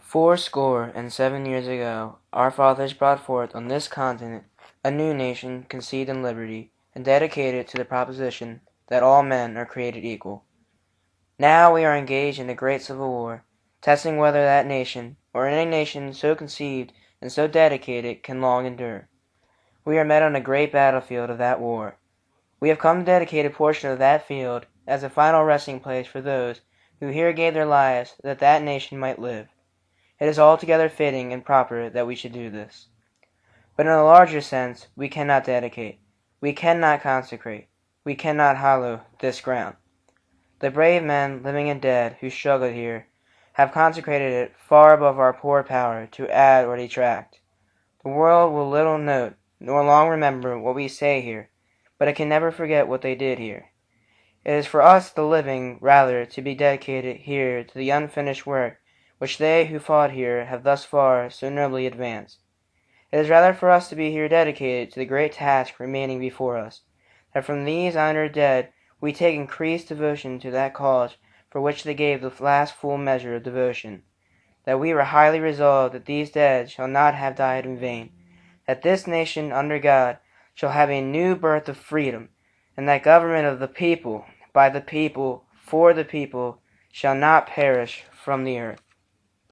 467 years ago, our fathers brought forth on this continent a new nation conceived in liberty, and dedicated to the proposition that all men are created equal. Now we are engaged in a great civil war, testing whether that nation, or any nation so conceived and so dedicated, can long endure. We are met on a great battlefield of that war. We have come to dedicate a portion of that field as a final resting place for those who here gave their lives that that nation might live. It is altogether fitting and proper that we should do this. But in a larger sense, we cannot dedicate, we cannot consecrate, we cannot hallow this ground. The brave men, living and dead, who struggled here, have consecrated it far above our poor power to add or detract. The world will little note, nor long remember what we say here, but it can never forget what they did here. It is for us, the living, rather, to be dedicated here to the unfinished work which they who fought here have thus far so nobly advanced. It is rather for us to be here dedicated to the great task remaining before us, that from these honored dead we take increased devotion to that cause for which they gave the last full measure of devotion, that we are highly resolved that these dead shall not have died in vain, that this nation under God shall have a new birth of freedom, and that government of the people, by the people, for the people, shall not perish from the earth.